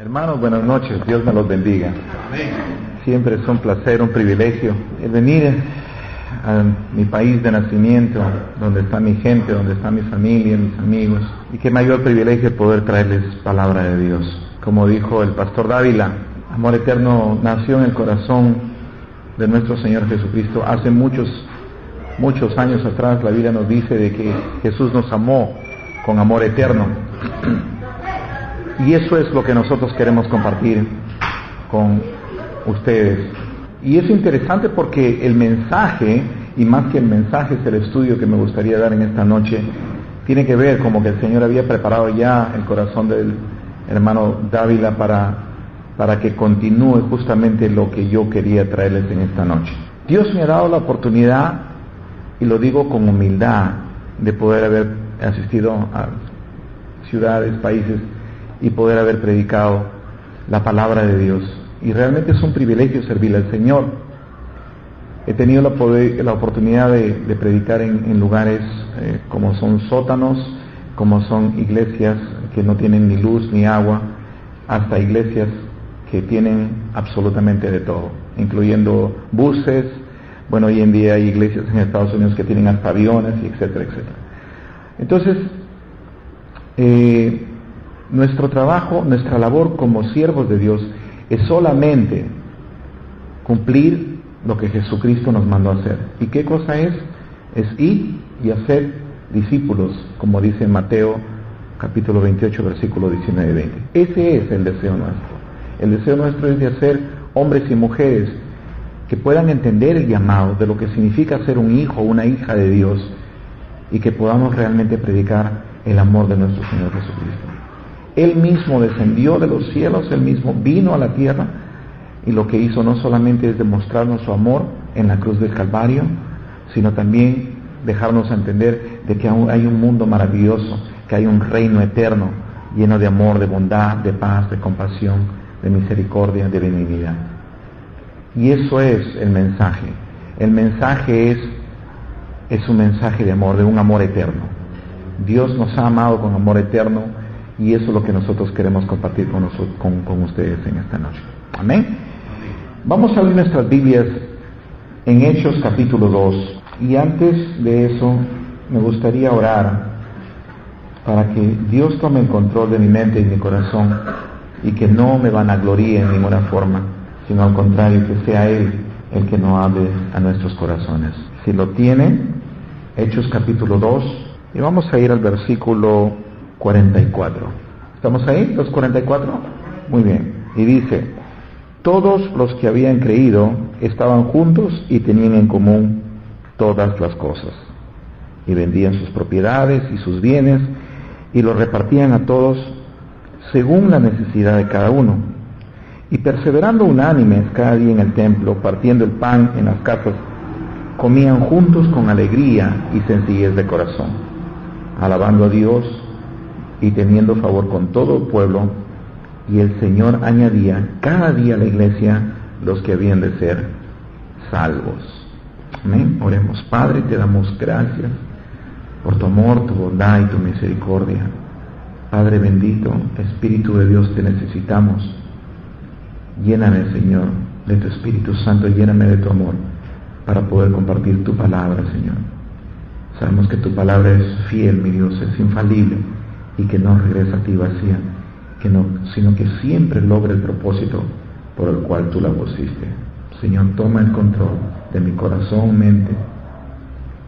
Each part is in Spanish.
Hermanos, buenas noches, Dios me los bendiga. Siempre es un placer, un privilegio el venir a mi país de nacimiento, donde está mi gente, donde está mi familia, mis amigos, y qué mayor privilegio poder traerles palabra de Dios. Como dijo el pastor Dávila, amor eterno nació en el corazón de nuestro Señor Jesucristo. Hace muchos años atrás la Biblia nos dice de que Jesús nos amó con amor eterno. Y eso es lo que nosotros queremos compartir con ustedes. Y es interesante porque el mensaje, y más que el mensaje es el estudio que me gustaría dar en esta noche, tiene que ver como que el Señor había preparado ya el corazón del hermano Dávila para que continúe justamente lo que yo quería traerles en esta noche. Dios me ha dado la oportunidad, y lo digo con humildad, de poder haber asistido a ciudades, países, y poder haber predicado la palabra de Dios. Y realmente es un privilegio servirle al Señor. He tenido la oportunidad de predicar en lugares como son sótanos, como son iglesias que no tienen ni luz ni agua, hasta iglesias que tienen absolutamente de todo, incluyendo buses. Bueno, hoy en día hay iglesias en Estados Unidos que tienen hasta aviones, y etcétera, etcétera. Entonces, nuestro trabajo, nuestra labor como siervos de Dios es solamente cumplir lo que Jesucristo nos mandó a hacer. ¿Y qué cosa es? Es ir y hacer discípulos, como dice Mateo capítulo 28, versículo 19 y 20. Ese es el deseo nuestro. El deseo nuestro es de hacer hombres y mujeres que puedan entender el llamado de lo que significa ser un hijo o una hija de Dios, y que podamos realmente predicar el amor de nuestro Señor Jesucristo. Él mismo descendió de los cielos, Él mismo vino a la tierra, y lo que hizo no solamente es demostrarnos su amor en la cruz del Calvario, sino también dejarnos entender de que aún hay un mundo maravilloso, que hay un reino eterno lleno de amor, de bondad, de paz, de compasión, de misericordia, de benignidad. Y eso es el mensaje. El mensaje es un mensaje de amor, de un amor eterno. Dios nos ha amado con amor eterno, y eso es lo que nosotros queremos compartir con ustedes en esta noche. Amén. Vamos a abrir nuestras Biblias en Hechos capítulo 2. Y antes de eso, me gustaría orar para que Dios tome el control de mi mente y mi corazón, y que no me vanagloríe en ninguna forma, sino al contrario, que sea Él el que nos hable a nuestros corazones. Si lo tienen, Hechos capítulo 2, y vamos a ir al versículo 44. ¿Estamos ahí? ¿Los 44? Muy bien. Y dice: todos los que habían creído estaban juntos y tenían en común todas las cosas, y vendían sus propiedades y sus bienes, y los repartían a todos según la necesidad de cada uno. Y perseverando unánimes cada día en el templo, partiendo el pan en las casas, comían juntos con alegría y sencillez de corazón, alabando a Dios y teniendo favor con todo el pueblo. Y el Señor añadía cada día a la iglesia los que habían de ser salvos. Amén. Oremos. Padre, te damos gracias por tu amor, tu bondad y tu misericordia. Padre bendito, Espíritu de Dios, te necesitamos. Lléname, Señor, de tu Espíritu Santo, lléname de tu amor para poder compartir tu palabra, Señor. Sabemos que tu palabra es fiel, mi Dios, es infalible, y que no regresa a ti vacía, sino que siempre logra el propósito por el cual tú la pusiste. Señor, toma el control de mi corazón, mente,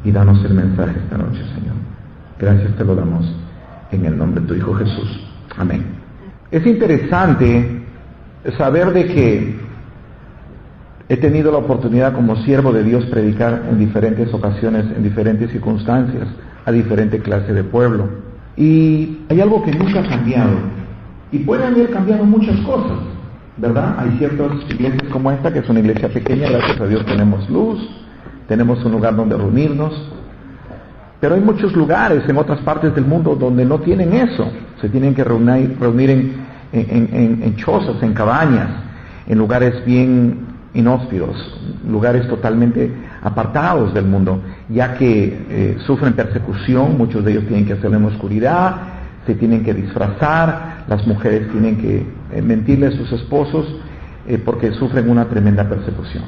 y danos el mensaje esta noche, Señor. Gracias te lo damos en el nombre de tu Hijo Jesús. Amén. Es interesante saber de que he tenido la oportunidad como siervo de Dios predicar en diferentes ocasiones, en diferentes circunstancias, a diferente clase de pueblo. Y hay algo que nunca ha cambiado, y pueden haber cambiado muchas cosas, ¿verdad? Hay ciertas iglesias como esta, que es una iglesia pequeña, gracias a Dios tenemos luz, tenemos un lugar donde reunirnos, pero hay muchos lugares en otras partes del mundo donde no tienen eso. Se tienen que reunir en chozas, en cabañas, en lugares bien inhóspitos, lugares totalmente apartados del mundo, ya que sufren persecución. Muchos de ellos tienen que hacerlo en oscuridad, se tienen que disfrazar, las mujeres tienen que mentirle a sus esposos porque sufren una tremenda persecución.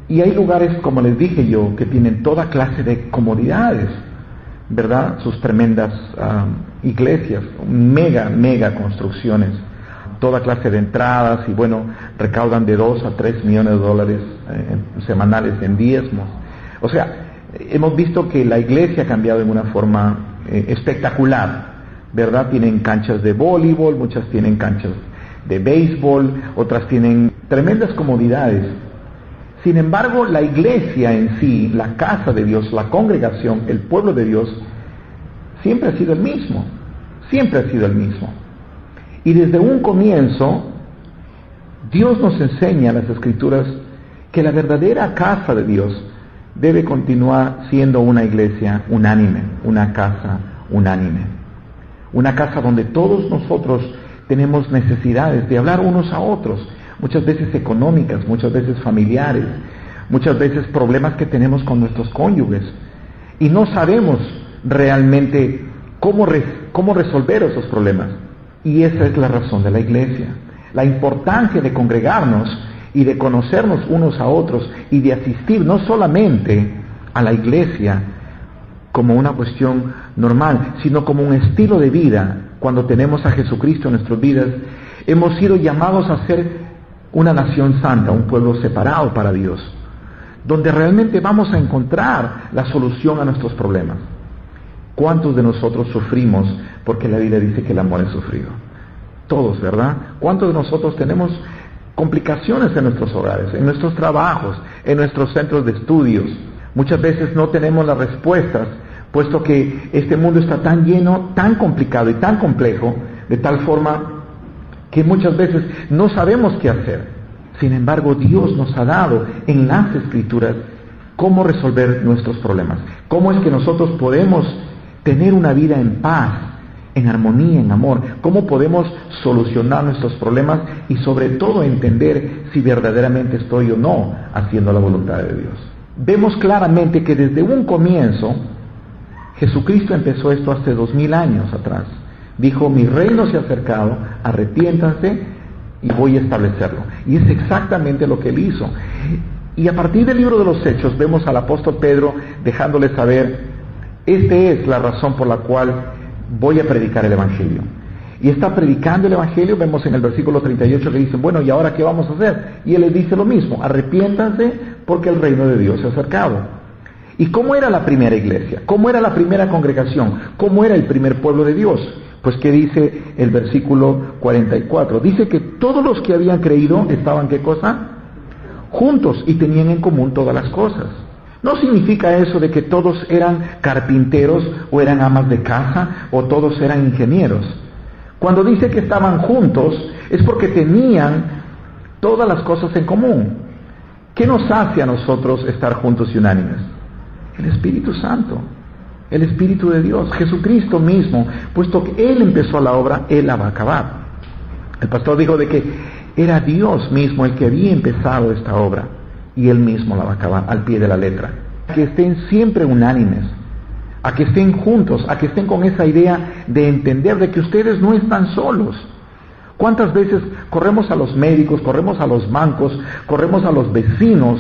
Y hay lugares, como les dije yo, que tienen toda clase de comodidades, ¿verdad? Sus tremendas iglesias, mega construcciones, toda clase de entradas, y bueno, recaudan de 2 a 3 millones de dólares semanales en diezmos. O sea, hemos visto que la iglesia ha cambiado en una forma espectacular, ¿verdad? Tienen canchas de voleibol, muchas tienen canchas de béisbol, otras tienen tremendas comodidades. Sin embargo, la iglesia en sí, la casa de Dios, la congregación, el pueblo de Dios, siempre ha sido el mismo, siempre ha sido el mismo. Y desde un comienzo, Dios nos enseña en las Escrituras que la verdadera casa de Dios debe continuar siendo una iglesia unánime, una casa unánime. Una casa donde todos nosotros tenemos necesidades de hablar unos a otros, muchas veces económicas, muchas veces familiares, muchas veces problemas que tenemos con nuestros cónyuges, y no sabemos realmente cómo resolver esos problemas. Y esa es la razón de la iglesia, la importancia de congregarnos y de conocernos unos a otros y de asistir no solamente a la iglesia como una cuestión normal, sino como un estilo de vida. Cuando tenemos a Jesucristo en nuestras vidas, hemos sido llamados a ser una nación santa, un pueblo separado para Dios, donde realmente vamos a encontrar la solución a nuestros problemas. ¿Cuántos de nosotros sufrimos porque la Biblia dice que el amor es sufrido? Todos, ¿verdad? ¿Cuántos de nosotros tenemos complicaciones en nuestros hogares, en nuestros trabajos, en nuestros centros de estudios? Muchas veces no tenemos las respuestas, puesto que este mundo está tan lleno, tan complicado y tan complejo, de tal forma que muchas veces no sabemos qué hacer. Sin embargo, Dios nos ha dado en las Escrituras cómo resolver nuestros problemas, cómo es que nosotros podemos tener una vida en paz, en armonía, en amor, cómo podemos solucionar nuestros problemas y sobre todo entender si verdaderamente estoy o no haciendo la voluntad de Dios. Vemos claramente que desde un comienzo, Jesucristo empezó esto hace 2000 años atrás. Dijo: mi reino se ha acercado, arrepiéntanse y voy a establecerlo. Y es exactamente lo que Él hizo. Y a partir del libro de los Hechos vemos al apóstol Pedro dejándole saber: esta es la razón por la cual voy a predicar el Evangelio. Y está predicando el Evangelio. Vemos en el versículo 38 que dicen: bueno, ¿y ahora qué vamos a hacer? Y Él les dice lo mismo: arrepiéntanse porque el reino de Dios se ha acercado. ¿Y cómo era la primera iglesia? ¿Cómo era la primera congregación? ¿Cómo era el primer pueblo de Dios? Pues ¿qué dice el versículo 44? Dice que todos los que habían creído estaban, ¿qué cosa? Juntos, y tenían en común todas las cosas. No significa eso de que todos eran carpinteros o eran amas de casa o todos eran ingenieros. Cuando dice que estaban juntos es porque tenían todas las cosas en común. ¿Qué nos hace a nosotros estar juntos y unánimes? El Espíritu Santo, el Espíritu de Dios, Jesucristo mismo, puesto que Él empezó la obra, Él la va a acabar. El pastor dijo de que era Dios mismo el que había empezado esta obra y Él mismo la va a acabar al pie de la letra. Que estén siempre unánimes, a que estén juntos, a que estén con esa idea de entender de que ustedes no están solos. ¿Cuántas veces corremos a los médicos, corremos a los bancos, corremos a los vecinos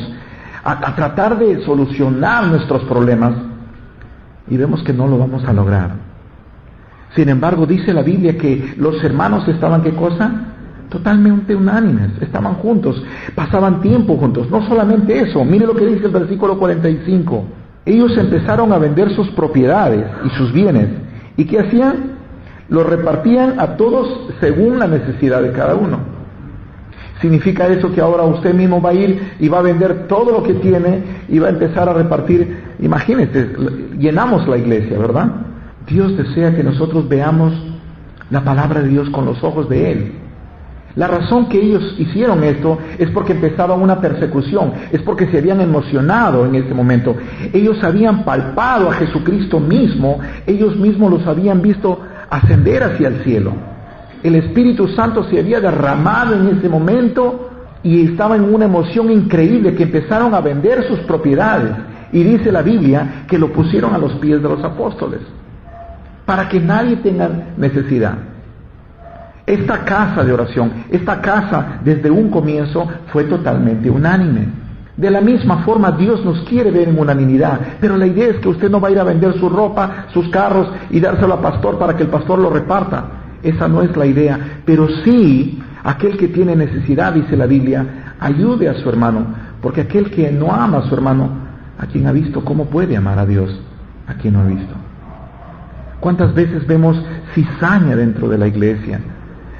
a tratar de solucionar nuestros problemas y vemos que no lo vamos a lograr? Sin embargo, dice la Biblia que los hermanos estaban, ¿qué cosa? Totalmente unánimes, estaban juntos, pasaban tiempo juntos. No solamente eso, mire lo que dice el versículo 45. Ellos empezaron a vender sus propiedades y sus bienes. ¿Y qué hacían? Los repartían a todos según la necesidad de cada uno. ¿Significa eso que ahora usted mismo va a ir y va a vender todo lo que tiene y va a empezar a repartir? Imagínense, llenamos la iglesia, ¿verdad? Dios desea que nosotros veamos la palabra de Dios con los ojos de Él. La razón que ellos hicieron esto es porque empezaba una persecución, es porque se habían emocionado en ese momento. Ellos habían palpado a Jesucristo mismo, ellos mismos los habían visto ascender hacia el cielo. El Espíritu Santo se había derramado en ese momento y estaban en una emoción increíble que empezaron a vender sus propiedades. Y dice la Biblia que lo pusieron a los pies de los apóstoles para que nadie tenga necesidad. Esta casa de oración, esta casa desde un comienzo fue totalmente unánime. De la misma forma Dios nos quiere ver en unanimidad, pero la idea es que usted no va a ir a vender su ropa, sus carros y dárselo al pastor para que el pastor lo reparta. Esa no es la idea, pero sí, aquel que tiene necesidad, dice la Biblia, ayude a su hermano, porque aquel que no ama a su hermano, a quien ha visto, ¿cómo puede amar a Dios? A quien no ha visto. ¿Cuántas veces vemos cizaña dentro de la iglesia?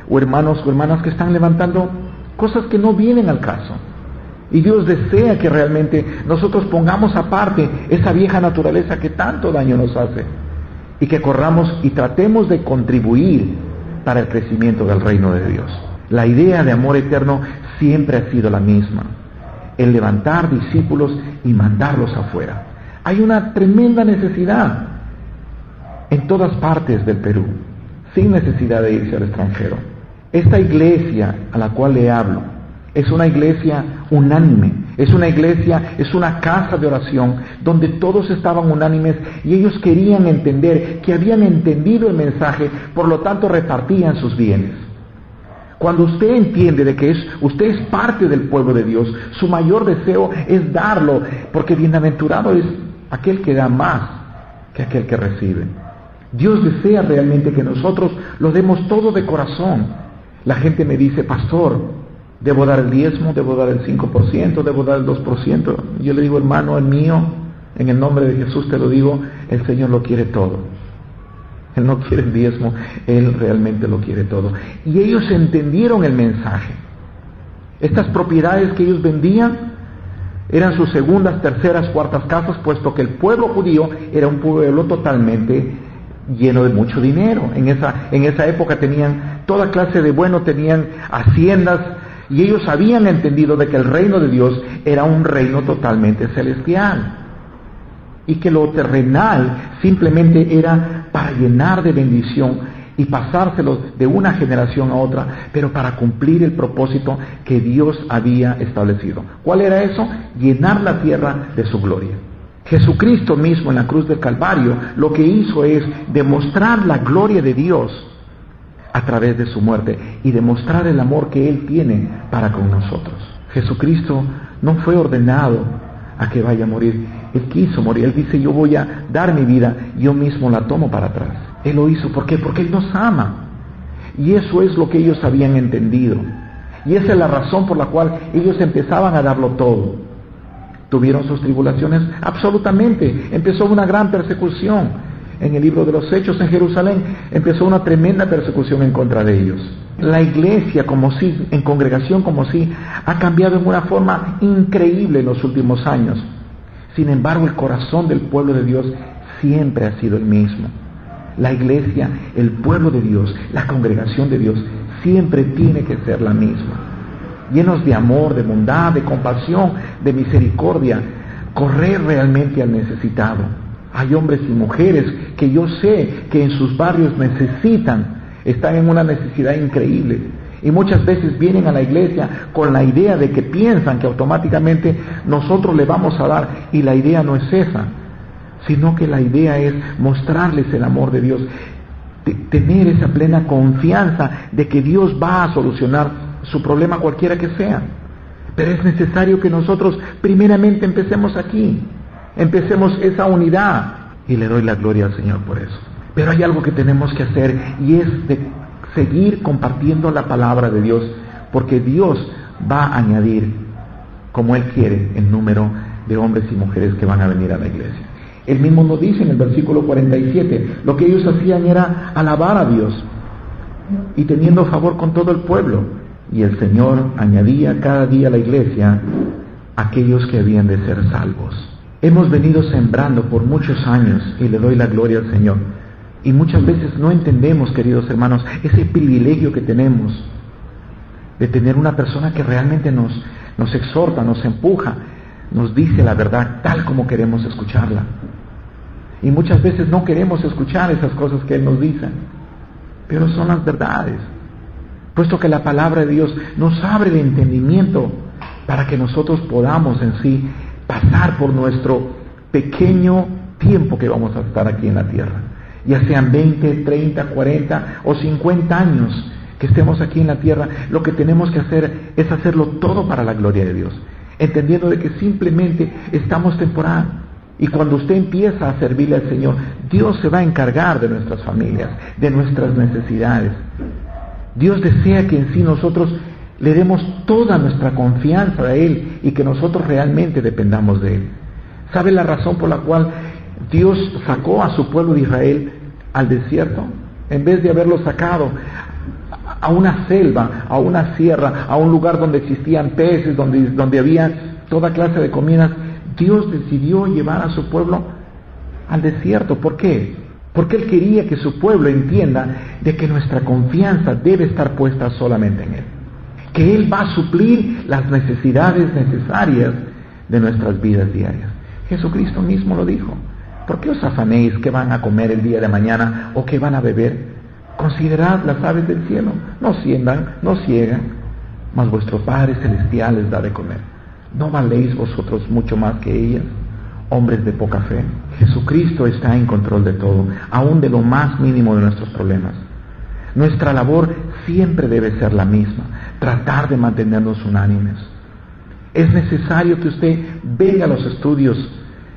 O hermanos o hermanas que están levantando cosas que no vienen al caso. Y Dios desea que realmente nosotros pongamos aparte esa vieja naturaleza que tanto daño nos hace, y que corramos y tratemos de contribuir para el crecimiento del reino de Dios. La idea de amor eterno siempre ha sido la misma: el levantar discípulos y mandarlos afuera. Hay una tremenda necesidad en todas partes del Perú, sin necesidad de irse al extranjero. Esta iglesia a la cual le hablo es una iglesia unánime, es una casa de oración donde todos estaban unánimes y ellos querían entender que habían entendido el mensaje, por lo tanto repartían sus bienes. Cuando usted entiende de que usted es parte del pueblo de Dios, su mayor deseo es darlo, porque bienaventurado es aquel que da más que aquel que recibe. Dios desea realmente que nosotros lo demos todo de corazón. La gente me dice: pastor, ¿debo dar el diezmo? ¿Debo dar el 5%? ¿Debo dar el 2%? Yo le digo: hermano, el mío, en el nombre de Jesús te lo digo, el Señor lo quiere todo. Él no quiere el diezmo, Él realmente lo quiere todo. Y ellos entendieron el mensaje. Estas propiedades que ellos vendían eran sus segundas, terceras, cuartas casas, puesto que el pueblo judío era un pueblo totalmente lleno de mucho dinero. En esa época tenían toda clase de tenían haciendas, y ellos habían entendido de que el reino de Dios era un reino totalmente celestial, y que lo terrenal simplemente era para llenar de bendición y pasárselo de una generación a otra, pero para cumplir el propósito que Dios había establecido. ¿Cuál era eso? Llenar la tierra de su gloria. Jesucristo mismo en la cruz del Calvario lo que hizo es demostrar la gloria de Dios a través de su muerte y demostrar el amor que Él tiene para con nosotros. Jesucristo no fue ordenado a que vaya a morir. Él quiso morir. Él dice: yo voy a dar mi vida, yo mismo la tomo para atrás. Él lo hizo. ¿Por qué? Porque Él nos ama. Y eso es lo que ellos habían entendido. Y esa es la razón por la cual ellos empezaban a darlo todo. ¿Tuvieron sus tribulaciones? Absolutamente. Empezó una gran persecución. En el libro de los Hechos en Jerusalén empezó una tremenda persecución en contra de ellos. La iglesia en congregación ha cambiado en una forma increíble en los últimos años. Sin embargo, el corazón del pueblo de Dios siempre ha sido el mismo. La iglesia, el pueblo de Dios, la congregación de Dios siempre tiene que ser la misma. Llenos de amor, de bondad, de compasión, de misericordia, correr realmente al necesitado. Hay hombres y mujeres que yo sé que en sus barrios están en una necesidad increíble. Y muchas veces vienen a la iglesia con la idea de que piensan que automáticamente nosotros le vamos a dar, y la idea no es esa, sino que la idea es mostrarles el amor de Dios, tener esa plena confianza de que Dios va a solucionar su problema cualquiera que sea. Pero es necesario que nosotros primeramente empecemos aquí, empecemos esa unidad, y le doy la gloria al Señor por eso. Pero hay algo que tenemos que hacer, y es de seguir compartiendo la palabra de Dios, porque Dios va a añadir, como Él quiere, el número de hombres y mujeres que van a venir a la iglesia. Él mismo nos dice en el versículo 47, lo que ellos hacían era alabar a Dios y teniendo favor con todo el pueblo, y el Señor añadía cada día a la iglesia aquellos que habían de ser salvos. Hemos venido sembrando por muchos años, y le doy la gloria al Señor. Y muchas veces no entendemos, queridos hermanos, ese privilegio que tenemos de tener una persona que realmente nos exhorta, nos empuja, nos dice la verdad tal como queremos escucharla. Y muchas veces no queremos escuchar esas cosas que Él nos dice, pero son las verdades, puesto que la palabra de Dios nos abre el entendimiento para que nosotros podamos en sí pasar por nuestro pequeño tiempo que vamos a estar aquí en la tierra, ya sean 20, 30, 40 o 50 años que estemos aquí en la tierra, lo que tenemos que hacer es hacerlo todo para la gloria de Dios, entendiendo de que simplemente estamos temporal. Y cuando usted empieza a servirle al Señor, Dios se va a encargar de nuestras familias, de nuestras necesidades. Dios desea que en sí nosotros le demos toda nuestra confianza a Él y que nosotros realmente dependamos de Él. ¿Sabe la razón por la cual Dios sacó a su pueblo de Israel al desierto? En vez de haberlo sacado a una selva, a una sierra, a un lugar donde existían peces, donde había toda clase de comidas, Dios decidió llevar a su pueblo al desierto. ¿Por qué? Porque Él quería que su pueblo entienda de que nuestra confianza debe estar puesta solamente en Él, que Él va a suplir las necesidades necesarias de nuestras vidas diarias. Jesucristo mismo lo dijo: ¿por qué os afanéis qué van a comer el día de mañana o qué van a beber? Considerad las aves del cielo, no siembran, no ciegan, mas vuestro Padre Celestial les da de comer. ¿No valéis vosotros mucho más que ellas, hombres de poca fe? Jesucristo está en control de todo, aún de lo más mínimo de nuestros problemas. Nuestra labor siempre debe ser la misma: tratar de mantenernos unánimes. Es necesario que usted venga a los estudios,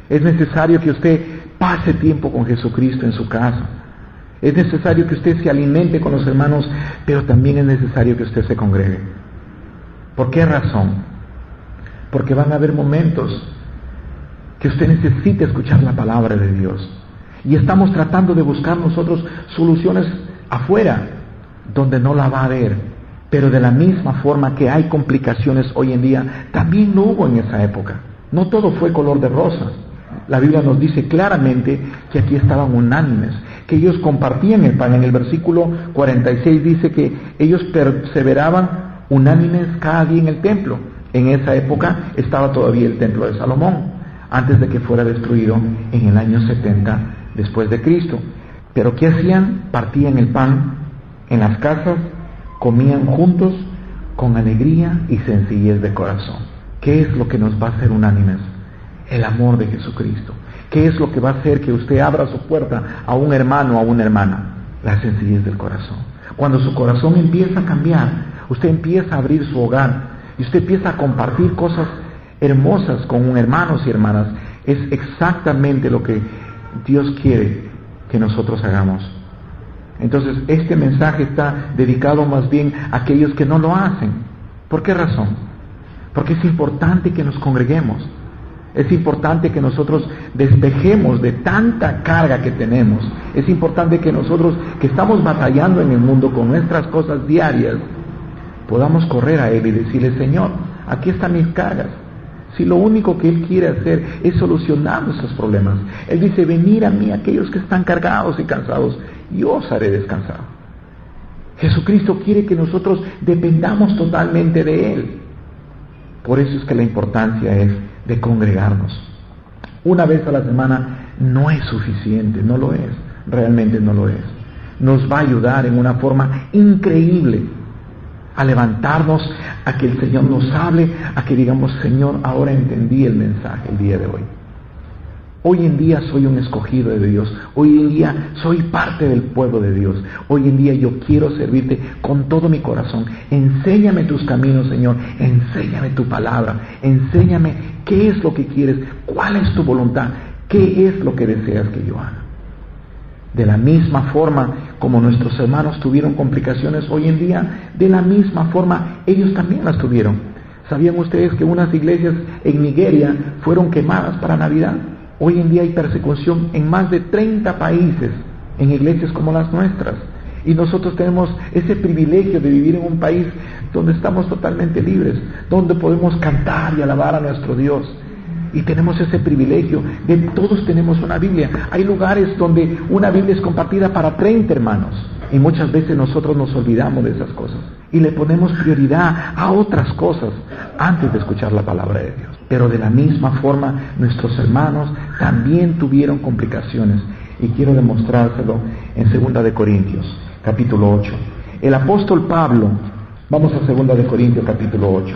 es necesario que usted pase tiempo con Jesucristo en su casa, es necesario que usted se alimente con los hermanos, pero también es necesario que usted se congregue. ¿Por qué razón? Porque van a haber momentos que usted necesita escuchar la palabra de Dios, y estamos tratando de buscar nosotros soluciones afuera, donde no la va a haber. Pero de la misma forma que hay complicaciones hoy en día, también lo hubo en esa época. No todo fue color de rosas. La Biblia nos dice claramente que aquí estaban unánimes, que ellos compartían el pan. En el versículo 46 dice que ellos perseveraban unánimes cada día en el templo. En esa época estaba todavía el templo de Salomón, antes de que fuera destruido en el año 70 después de Cristo. Pero ¿qué hacían? Partían el pan en las casas, comían juntos con alegría y sencillez de corazón. ¿Qué es lo que nos va a hacer unánimes? El amor de Jesucristo. ¿Qué es lo que va a hacer que usted abra su puerta a un hermano o a una hermana? La sencillez del corazón. Cuando su corazón empieza a cambiar, usted empieza a abrir su hogar y usted empieza a compartir cosas hermosas con hermanos y hermanas. Es exactamente lo que Dios quiere que nosotros hagamos. Entonces, este mensaje está dedicado más bien a aquellos que no lo hacen. ¿Por qué razón? Porque es importante que nos congreguemos. Es importante que nosotros despejemos de tanta carga que tenemos. Es importante que nosotros, que estamos batallando en el mundo con nuestras cosas diarias, podamos correr a Él y decirle: Señor, aquí están mis cargas. Si lo único que Él quiere hacer es solucionar nuestros problemas. Él dice: venid a mí aquellos que están cargados y cansados, yo os haré descansar. Jesucristo quiere que nosotros dependamos totalmente de Él. Por eso es que la importancia es de congregarnos. Una vez a la semana no es suficiente, no lo es, realmente no lo es. Nos va a ayudar en una forma increíble a levantarnos, a que el Señor nos hable, a que digamos: Señor, ahora entendí el mensaje el día de hoy. Hoy en día soy un escogido de Dios. Hoy en día soy parte del pueblo de Dios. Hoy en día yo quiero servirte con todo mi corazón. Enséñame tus caminos, Señor. Enséñame tu palabra. Enséñame qué es lo que quieres, cuál es tu voluntad, qué es lo que deseas que yo haga. De la misma forma como nuestros hermanos tuvieron complicaciones hoy en día, de la misma forma ellos también las tuvieron. ¿Sabían ustedes que unas iglesias en Nigeria fueron quemadas para Navidad? Hoy en día hay persecución en más de 30 países, en iglesias como las nuestras. Y nosotros tenemos ese privilegio de vivir en un país donde estamos totalmente libres, donde podemos cantar y alabar a nuestro Dios. Y tenemos ese privilegio de todos tenemos una Biblia. Hay lugares donde una Biblia es compartida para 30 hermanos. Y muchas veces nosotros nos olvidamos de esas cosas y le ponemos prioridad a otras cosas antes de escuchar la palabra de Dios. Pero de la misma forma nuestros hermanos también tuvieron complicaciones, y quiero demostrárselo en 2 de Corintios capítulo 8. El apóstol Pablo, vamos a 2 de Corintios capítulo 8.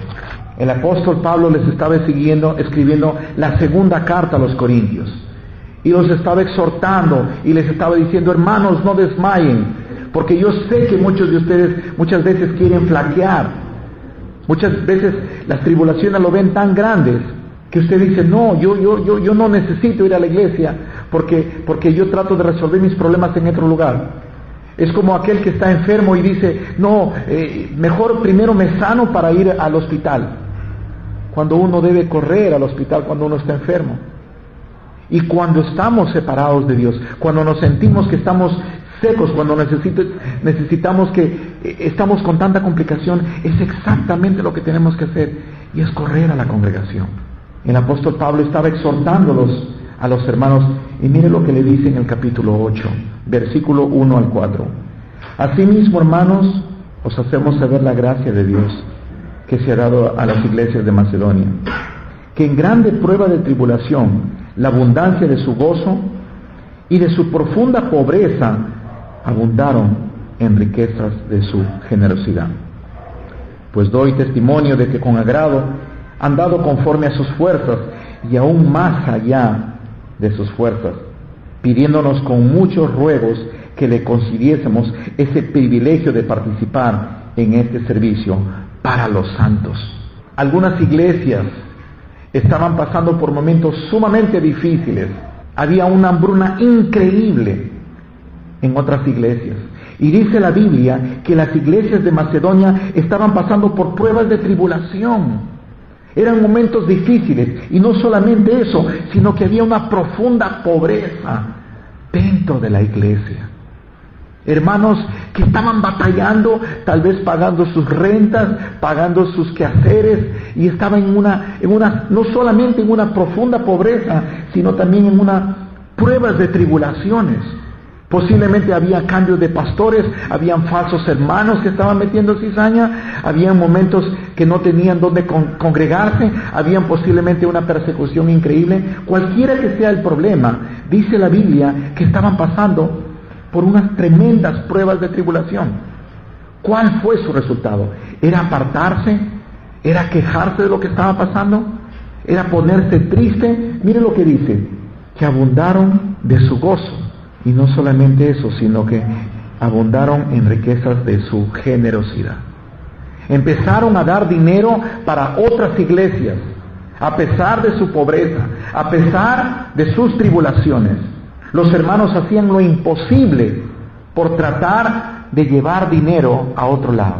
El apóstol Pablo les estaba escribiendo la segunda carta a los corintios, y los estaba exhortando y les estaba diciendo: hermanos, no desmayen, porque yo sé que muchos de ustedes muchas veces quieren flaquear. Muchas veces las tribulaciones lo ven tan grandes que usted dice, no, yo no necesito ir a la iglesia porque yo trato de resolver mis problemas en otro lugar. Es como aquel que está enfermo y dice, no, mejor primero me sano para ir al hospital. Cuando uno debe correr al hospital cuando uno está enfermo. Y cuando estamos separados de Dios, cuando nos sentimos que estamos secos, cuando necesitamos que estamos con tanta complicación, es exactamente lo que tenemos que hacer, y es correr a la congregación. El apóstol Pablo estaba exhortándolos a los hermanos, y mire lo que le dice en el capítulo 8, versículo 1 al 4. Asimismo, hermanos, os hacemos saber la gracia de Dios que se ha dado a las iglesias de Macedonia, que en grande prueba de tribulación, la abundancia de su gozo y de su profunda pobreza abundaron en riquezas de su generosidad. Pues doy testimonio de que con agrado han dado conforme a sus fuerzas y aún más allá de sus fuerzas, pidiéndonos con muchos ruegos que le concediésemos ese privilegio de participar en este servicio para los santos. Algunas iglesias estaban pasando por momentos sumamente difíciles. Había una hambruna increíble en otras iglesias. Y dice la Biblia que las iglesias de Macedonia estaban pasando por pruebas de tribulación. Eran momentos difíciles. Y no solamente eso, sino que había una profunda pobreza dentro de la iglesia. Hermanos que estaban batallando, tal vez pagando sus rentas, pagando sus quehaceres, y estaban no solamente en una profunda pobreza, sino también en pruebas de tribulaciones. Posiblemente había cambios de pastores, habían falsos hermanos que estaban metiendo cizaña, habían momentos que no tenían dónde congregarse, habían posiblemente una persecución increíble. Cualquiera que sea el problema, dice la Biblia que estaban pasando por unas tremendas pruebas de tribulación. ¿Cuál fue su resultado? ¿Era apartarse? ¿Era quejarse de lo que estaba pasando? ¿Era ponerse triste? Mire lo que dice, que abundaron de su gozo. Y no solamente eso, sino que abundaron en riquezas de su generosidad. Empezaron a dar dinero para otras iglesias, a pesar de su pobreza, a pesar de sus tribulaciones. Los hermanos hacían lo imposible por tratar de llevar dinero a otro lado,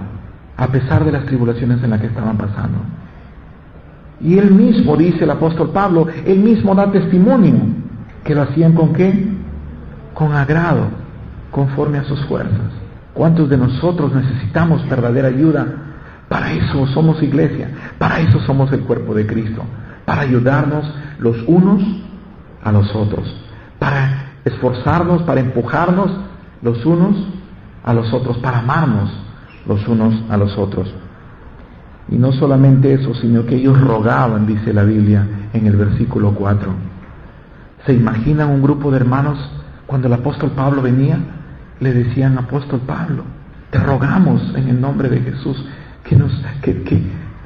a pesar de las tribulaciones en las que estaban pasando. Y él mismo, dice el apóstol Pablo, él mismo da testimonio que lo hacían ¿con qué? Con agrado, conforme a sus fuerzas. ¿Cuántos de nosotros necesitamos verdadera ayuda? Para eso somos iglesia, para eso somos el cuerpo de Cristo, para ayudarnos los unos a los otros, para esforzarnos, para empujarnos los unos a los otros, para amarnos los unos a los otros. Y no solamente eso, sino que ellos rogaban, dice la Biblia en el versículo 4. ¿Se imaginan un grupo de hermanos cuando el apóstol Pablo venía? Le decían, apóstol Pablo, te rogamos en el nombre de Jesús que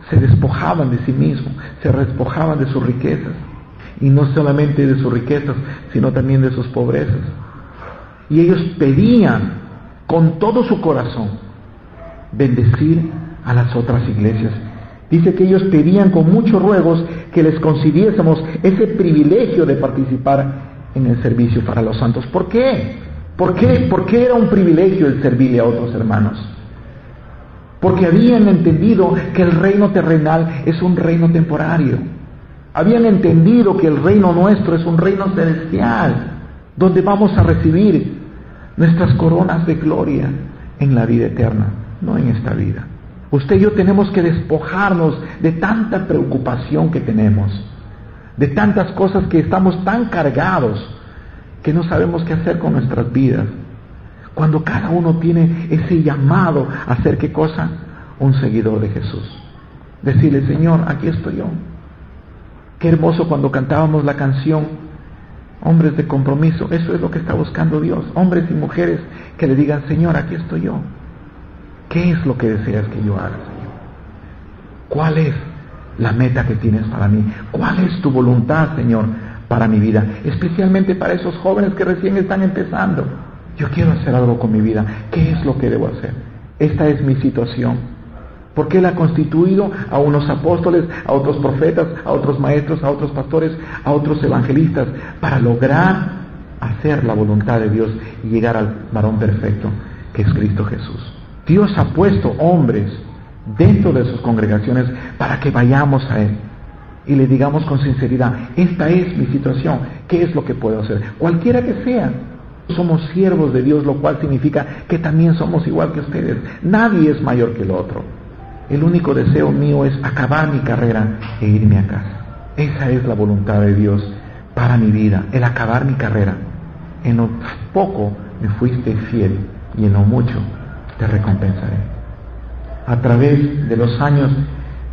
se despojaban de sí mismos, se despojaban de sus riquezas. Y no solamente de sus riquezas, sino también de sus pobrezas. Y ellos pedían con todo su corazón bendecir a las otras iglesias. Dice que ellos pedían con muchos ruegos que les concediésemos ese privilegio de participar en el servicio para los santos. ¿Por qué? ¿Por qué era un privilegio el servirle a otros hermanos? Porque habían entendido que el reino terrenal es un reino temporario. Habían entendido que el reino nuestro es un reino celestial, donde vamos a recibir nuestras coronas de gloria en la vida eterna, no en esta vida. Usted y yo tenemos que despojarnos de tanta preocupación que tenemos, de tantas cosas que estamos tan cargados que no sabemos qué hacer con nuestras vidas. Cuando cada uno tiene ese llamado a ser, ¿qué cosa? Un seguidor de Jesús. Decirle, Señor, aquí estoy yo. Qué hermoso cuando cantábamos la canción Hombres de Compromiso. Eso es lo que está buscando Dios. Hombres y mujeres que le digan, Señor, aquí estoy yo. ¿Qué es lo que deseas que yo haga, Señor? ¿Cuál es la meta que tienes para mí? ¿Cuál es tu voluntad, Señor, para mi vida? Especialmente para esos jóvenes que recién están empezando. Yo quiero hacer algo con mi vida. ¿Qué es lo que debo hacer? Esta es mi situación. Porque Él ha constituido a unos apóstoles, a otros profetas, a otros maestros, a otros pastores, a otros evangelistas, para lograr hacer la voluntad de Dios y llegar al varón perfecto, que es Cristo Jesús. Dios ha puesto hombres dentro de sus congregaciones para que vayamos a Él y le digamos con sinceridad: esta es mi situación, ¿qué es lo que puedo hacer? Cualquiera que sea. Somos siervos de Dios, lo cual significa que también somos igual que ustedes. Nadie es mayor que el otro. El único deseo mío es acabar mi carrera e irme a casa. Esa es la voluntad de Dios para mi vida, el acabar mi carrera. En lo poco me fuiste fiel y en lo mucho te recompensaré. A través de los años,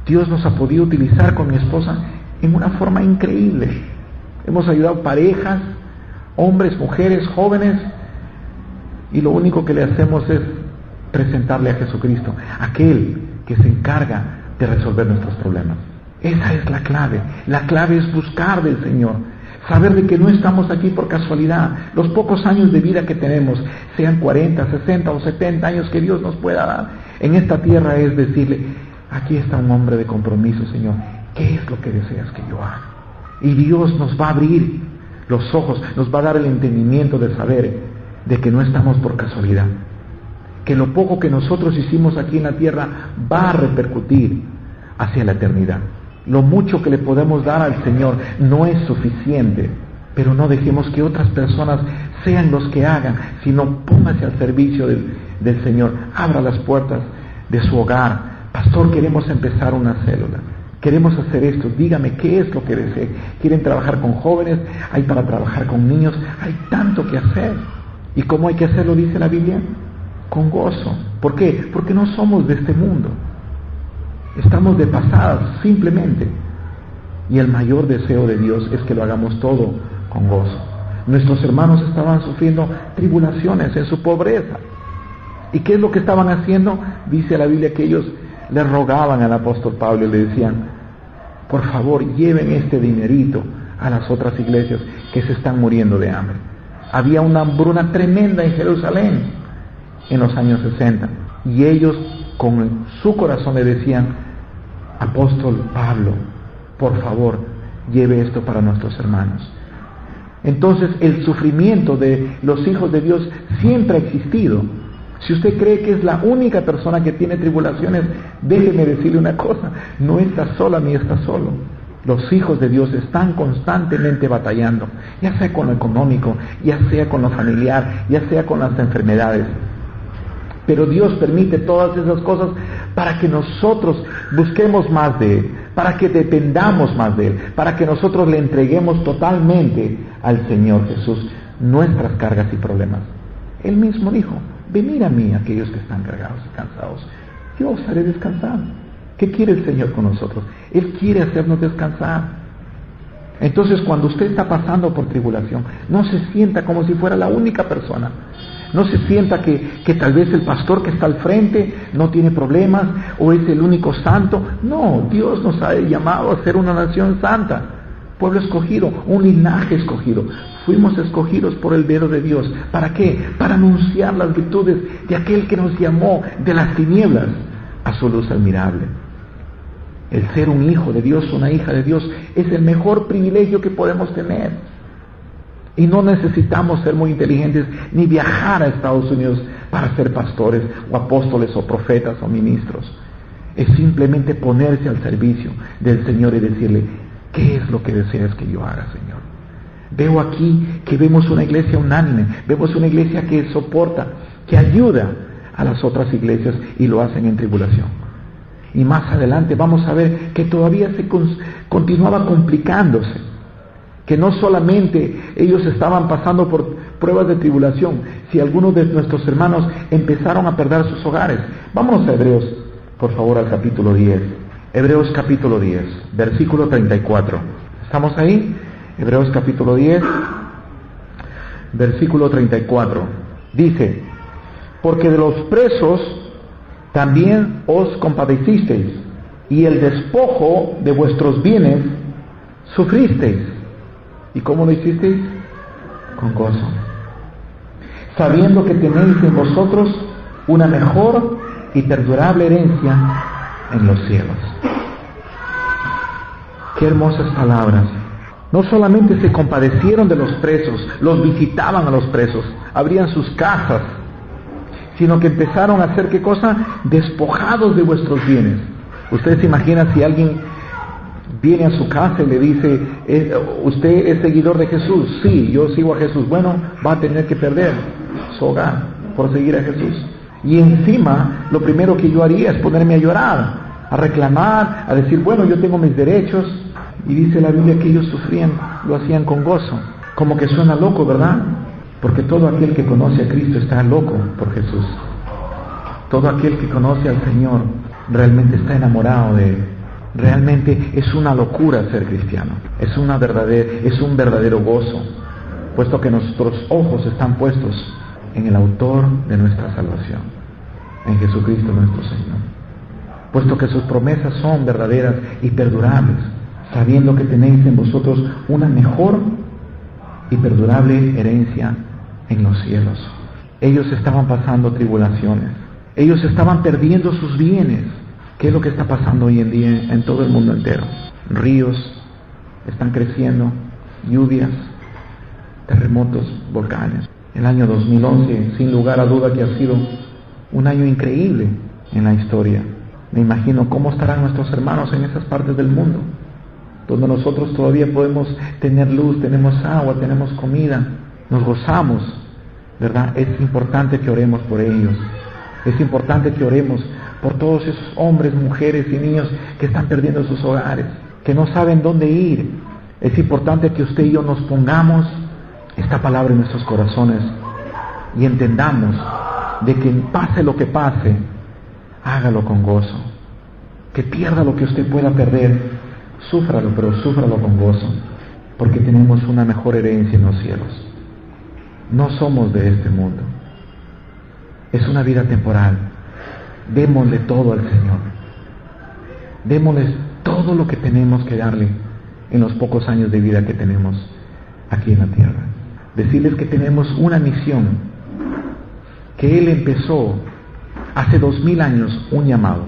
Dios nos ha podido utilizar con mi esposa en una forma increíble. Hemos ayudado parejas, hombres, mujeres, jóvenes, y lo único que le hacemos es presentarle a Jesucristo, aquel que se encarga de resolver nuestros problemas. Esa es la clave. La clave es buscar del Señor, saber de que no estamos aquí por casualidad. Los pocos años de vida que tenemos, sean 40, 60 o 70 años que Dios nos pueda dar en esta tierra, es decirle: aquí está un hombre de compromiso, Señor, ¿qué es lo que deseas que yo haga? Y Dios nos va a abrir los ojos, nos va a dar el entendimiento de saber de que no estamos por casualidad, que lo poco que nosotros hicimos aquí en la tierra va a repercutir hacia la eternidad. Lo mucho que le podemos dar al Señor no es suficiente, pero no dejemos que otras personas sean los que hagan, sino póngase al servicio del Señor. Abra las puertas de su hogar. Pastor, queremos empezar una célula, queremos hacer esto, dígame qué es lo que desee. ¿Quieren trabajar con jóvenes? Hay para trabajar con niños, hay tanto que hacer. ¿Y cómo hay que hacerlo, dice la Biblia? Con gozo. ¿Por qué? Porque no somos de este mundo, estamos de pasada simplemente, y el mayor deseo de Dios es que lo hagamos todo con gozo. Nuestros hermanos estaban sufriendo tribulaciones en su pobreza. ¿Y qué es lo que estaban haciendo? Dice la Biblia que ellos le rogaban al apóstol Pablo y le decían: por favor, lleven este dinerito a las otras iglesias que se están muriendo de hambre. Había una hambruna tremenda en Jerusalén en los años 60, y ellos con su corazón le decían: apóstol Pablo, por favor, lleve esto para nuestros hermanos. Entonces el sufrimiento de los hijos de Dios siempre ha existido. Si usted cree que es la única persona que tiene tribulaciones, déjeme decirle una cosa: no está sola ni está solo. Los hijos de Dios están constantemente batallando, ya sea con lo económico, ya sea con lo familiar, ya sea con las enfermedades. Pero Dios permite todas esas cosas para que nosotros busquemos más de Él, para que dependamos más de Él, para que nosotros le entreguemos totalmente al Señor Jesús nuestras cargas y problemas. Él mismo dijo: venid a mí aquellos que están cargados y cansados, yo os haré descansar. ¿Qué quiere el Señor con nosotros? Él quiere hacernos descansar. Entonces, cuando usted está pasando por tribulación, no se sienta como si fuera la única persona. No se sienta que tal vez el pastor que está al frente no tiene problemas o es el único santo. No, Dios nos ha llamado a ser una nación santa, pueblo escogido, un linaje escogido. Fuimos escogidos por el dedo de Dios. ¿Para qué? Para anunciar las virtudes de aquel que nos llamó de las tinieblas a su luz admirable. El ser un hijo de Dios, una hija de Dios, es el mejor privilegio que podemos tener. Y no necesitamos ser muy inteligentes ni viajar a Estados Unidos para ser pastores o apóstoles o profetas o ministros. Es simplemente ponerse al servicio del Señor y decirle: ¿qué es lo que deseas que yo haga, Señor? Veo aquí que vemos una iglesia unánime, vemos una iglesia que soporta, que ayuda a las otras iglesias y lo hacen en tribulación. Y más adelante vamos a ver que todavía se continuaba complicándose, que no solamente ellos estaban pasando por pruebas de tribulación, si algunos de nuestros hermanos empezaron a perder sus hogares. Vámonos a Hebreos, por favor, al capítulo 10. Hebreos capítulo 10, versículo 34. ¿Estamos ahí? Hebreos capítulo 10, versículo 34. Dice: porque de los presos también os compadecisteis, y el despojo de vuestros bienes sufristeis. ¿Y cómo lo hicisteis? Con gozo. sabiendo que tenéis en vosotros una mejor y perdurable herencia en los cielos. Qué hermosas palabras. No solamente se compadecieron de los presos, los visitaban a los presos, abrían sus casas, sino que empezaron a hacer, ¿qué cosa? Despojados de vuestros bienes. Ustedes se imaginan si alguien viene a su casa y le dice, ¿usted es seguidor de Jesús? Sí, yo sigo a Jesús. Bueno, va a tener que perder su hogar por seguir a Jesús. Y encima, lo primero que yo haría es ponerme a llorar, a reclamar, a decir, bueno, yo tengo mis derechos. Y dice la Biblia que ellos sufrían, lo hacían con gozo. Como que suena loco, ¿verdad? Porque todo aquel que conoce a Cristo está loco por Jesús. Todo aquel que conoce al Señor realmente está enamorado de Él. Realmente es una locura ser cristiano. Es un verdadero gozo, puesto que nuestros ojos están puestos en el autor de nuestra salvación, en Jesucristo nuestro Señor. Puesto que sus promesas son verdaderas y perdurables, sabiendo que tenéis en vosotros una mejor y perdurable herencia en los cielos. Ellos estaban pasando tribulaciones. Ellos estaban perdiendo sus bienes. ¿Qué es lo que está pasando hoy en día en todo el mundo entero? Ríos están creciendo, lluvias, terremotos, volcanes. El año 2011, sin lugar a duda que ha sido un año increíble en la historia. Me imagino cómo estarán nuestros hermanos en esas partes del mundo, donde nosotros todavía podemos tener luz, tenemos agua, tenemos comida, nos gozamos, ¿verdad? Es importante que oremos por ellos. Es importante que oremos por todos esos hombres, mujeres y niños que están perdiendo sus hogares, que no saben dónde ir. Es importante que usted y yo nos pongamos esta palabra en nuestros corazones y entendamos de que pase lo que pase, hágalo con gozo. Que pierda lo que usted pueda perder, súfralo, pero súfralo con gozo, porque tenemos una mejor herencia en los cielos. No somos de este mundo. Es una vida temporal. Démosle todo al Señor. Démosle todo lo que tenemos que darle en los pocos años de vida que tenemos aquí en la tierra. Decirles que tenemos una misión, que Él empezó hace 2000 años, un llamado: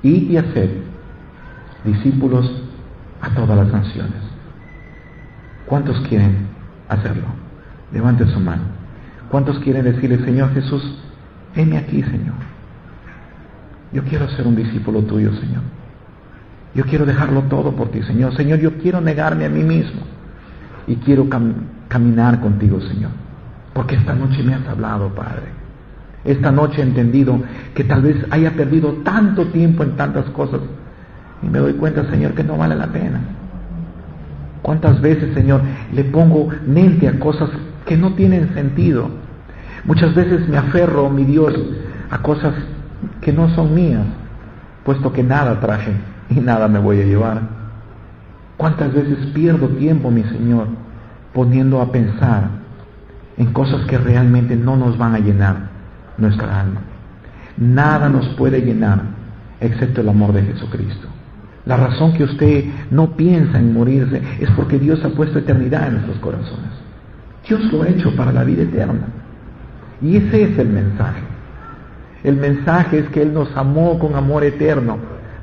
ir y hacer discípulos a todas las naciones. ¿Cuántos quieren hacerlo? Levanten su mano. ¿Cuántos quieren decirle, Señor Jesús, heme aquí, Señor? Yo quiero ser un discípulo tuyo, Señor. Yo quiero dejarlo todo por ti, Señor. Señor, yo quiero negarme a mí mismo y quiero caminar contigo, Señor. Porque esta noche me has hablado, Padre. Esta noche he entendido que tal vez haya perdido tanto tiempo en tantas cosas y me doy cuenta, Señor, que no vale la pena. ¿Cuántas veces, Señor, le pongo mente a cosas que no tienen sentido? Muchas veces me aferro, mi Dios, a cosas que no son mías, puesto que nada traje y nada me voy a llevar. ¿Cuántas veces pierdo tiempo, mi Señor, poniendo a pensar en cosas que realmente no nos van a llenar nuestra alma? Nada nos puede llenar excepto el amor de Jesucristo. La razón que usted no piensa en morirse es porque Dios ha puesto eternidad en nuestros corazones. Dios lo ha hecho para la vida eterna. Y ese es el mensaje. El mensaje es que Él nos amó con amor eterno,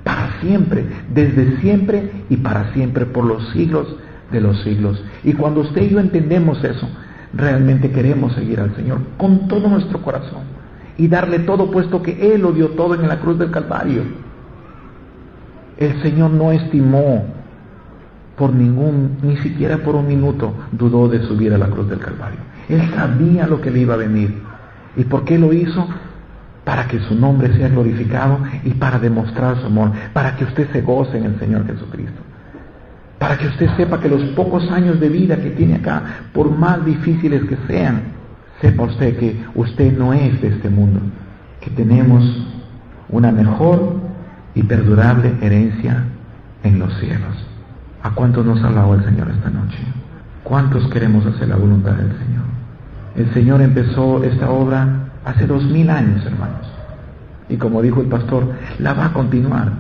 para siempre, desde siempre y para siempre, por los siglos de los siglos. Y cuando usted y yo entendemos eso, realmente queremos seguir al Señor con todo nuestro corazón y darle todo, puesto que Él lo dio todo en la cruz del Calvario. El Señor no estimó ni siquiera por un minuto dudó de subir a la cruz del Calvario. Él sabía lo que le iba a venir. ¿Y por qué lo hizo? Para que su nombre sea glorificado y para demostrar su amor, para que usted se goce en el Señor Jesucristo, para que usted sepa que los pocos años de vida que tiene acá, por más difíciles que sean, sepa usted que usted no es de este mundo, que tenemos una mejor y perdurable herencia en los cielos. ¿A cuántos nos ha hablado el Señor esta noche? ¿Cuántos queremos hacer la voluntad del Señor? El Señor empezó esta obra hace 2000 años, hermanos. Y como dijo el pastor, la va a continuar.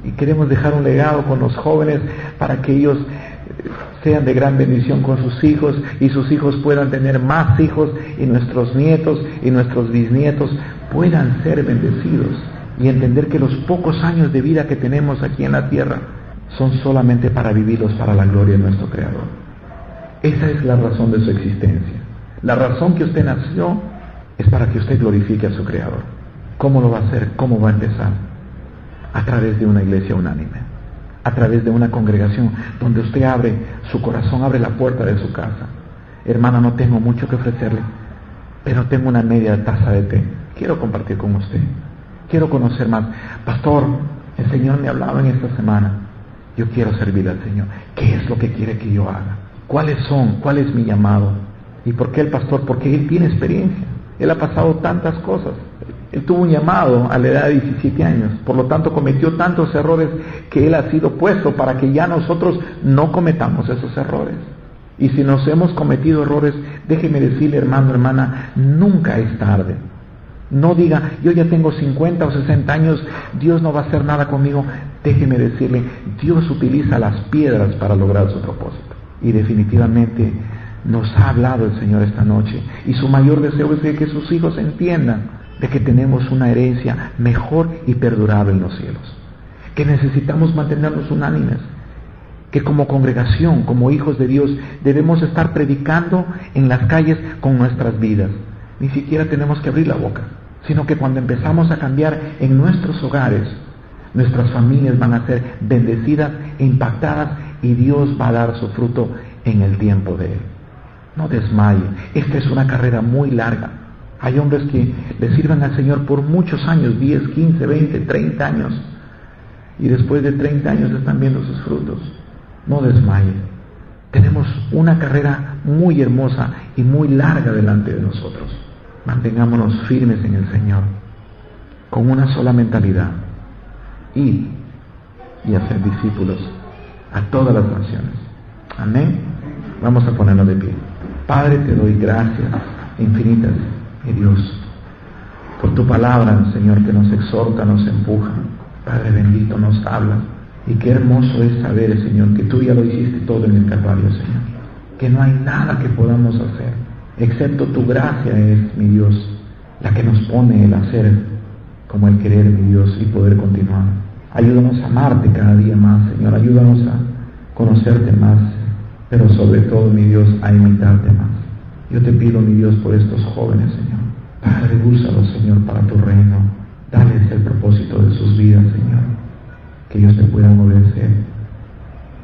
Y queremos dejar un legado con los jóvenes para que ellos sean de gran bendición con sus hijos y sus hijos puedan tener más hijos y nuestros nietos y nuestros bisnietos puedan ser bendecidos y entender que los pocos años de vida que tenemos aquí en la tierra son solamente para vivirlos para la gloria de nuestro Creador. Esa es la razón de su existencia. La razón que usted nació es para que usted glorifique a su Creador. ¿Cómo lo va a hacer? ¿Cómo va a empezar? A través de una iglesia unánime, a través de una congregación donde usted abre su corazón, abre la puerta de su casa. Hermana, no tengo mucho que ofrecerle, pero tengo una media taza de té. Quiero compartir con usted. Quiero conocer más. Pastor, el Señor me hablaba en esta semana. Yo quiero servirle al Señor. ¿Qué es lo que quiere que yo haga? ¿Cuáles son? ¿Cuál es mi llamado? ¿Y por qué el pastor? Porque él tiene experiencia. Él ha pasado tantas cosas. Él tuvo un llamado a la edad de 17 años. Por lo tanto, cometió tantos errores que él ha sido puesto para que ya nosotros no cometamos esos errores. Y si nos hemos cometido errores, déjeme decirle, hermano, hermana, nunca es tarde. No diga, yo ya tengo 50 o 60 años, Dios no va a hacer nada conmigo. Déjeme decirle, Dios utiliza las piedras para lograr su propósito. Y definitivamente nos ha hablado el Señor esta noche. Y su mayor deseo es de que sus hijos entiendan de que tenemos una herencia mejor y perdurable en los cielos. Que necesitamos mantenernos unánimes. Que como congregación, como hijos de Dios, debemos estar predicando en las calles con nuestras vidas. Ni siquiera tenemos que abrir la boca, sino que cuando empezamos a cambiar en nuestros hogares, nuestras familias van a ser bendecidas e impactadas y Dios va a dar su fruto en el tiempo de Él. No desmaye, esta es una carrera muy larga. Hay hombres que le sirven al Señor por muchos años, 10, 15, 20, 30 años, y después de 30 años están viendo sus frutos. No desmaye. Tenemos una carrera muy hermosa y muy larga delante de nosotros. Mantengámonos firmes en el Señor, con una sola mentalidad: ir y hacer discípulos a todas las naciones. Amén. Vamos a ponernos de pie. Padre, te doy gracias infinitas, mi Dios, por tu palabra, Señor, que nos exhorta, nos empuja. Padre bendito, nos habla. Y qué hermoso es saber, Señor, que tú ya lo hiciste todo en el Calvario, Señor. Que no hay nada que podamos hacer, excepto tu gracia es, mi Dios, la que nos pone el hacer como el querer, mi Dios, y poder continuar. Ayúdanos a amarte cada día más, Señor. Ayúdanos a conocerte más, pero sobre todo, mi Dios, a imitarte más. Yo te pido, mi Dios, por estos jóvenes, Señor. Padre, úsalos, Señor, para tu reino. Dales el propósito de sus vidas, Señor. Que ellos te puedan obedecer,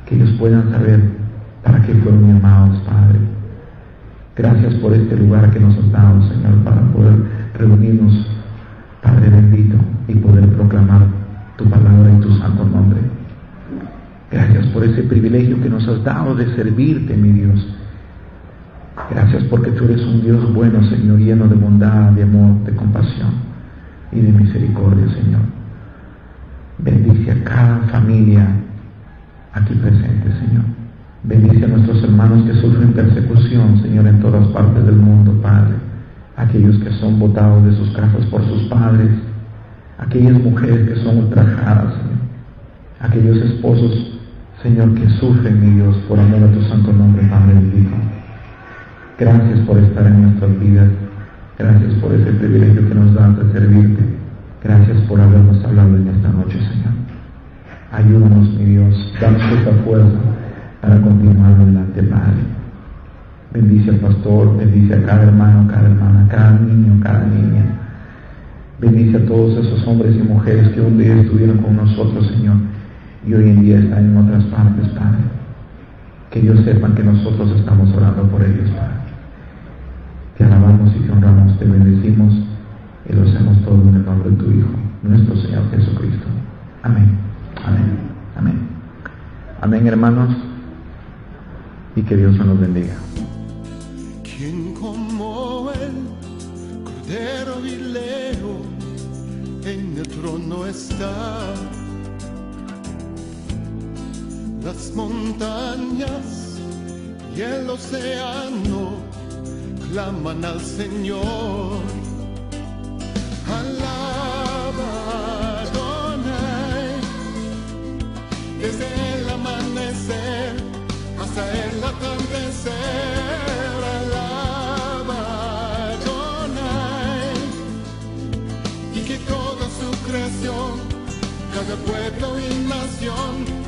que ellos puedan saber para qué fueron llamados, Padre. Gracias por este lugar que nos has dado, Señor, para poder reunirnos, Padre bendito, y poder proclamar tu palabra y tu santo nombre. Gracias por ese privilegio que nos has dado de servirte, mi Dios. Gracias porque tú eres un Dios bueno, Señor, lleno de bondad, de amor, de compasión y de misericordia, Señor. Bendice a cada familia aquí presente, Señor. Bendice a nuestros hermanos que sufren persecución, Señor, en todas partes del mundo, Padre. Aquellos que son botados de sus casas por sus padres, aquellas mujeres que son ultrajadas, Señor. Aquellos esposos, Señor, que sufren, mi Dios, por amor a tu santo nombre, Padre bendito. Gracias por estar en nuestras vidas. Gracias por ese privilegio que nos das de servirte. Gracias por habernos hablado en esta noche, Señor. Ayúdanos, mi Dios, danos esta fuerza para continuar adelante, Padre. Bendice al pastor, bendice a cada hermano, cada hermana, cada niño, cada niña. Bendice a todos esos hombres y mujeres que un día estuvieron con nosotros, Señor, y hoy en día están en otras partes, Padre. Que ellos sepan que nosotros estamos orando por ellos, Padre. Te alabamos y te honramos, te bendecimos. Y lo hacemos todo en el nombre de tu Hijo, nuestro Señor Jesucristo. Amén, amén, amén. Amén, hermanos, y que Dios nos bendiga. ¿Quién como el Cordero y León en el trono está? Las montañas y el océano claman al Señor. Alaba Adonai, desde el amanecer hasta hasta el atardecer. Alaba Adonai, y que toda su creación, cada pueblo y nación,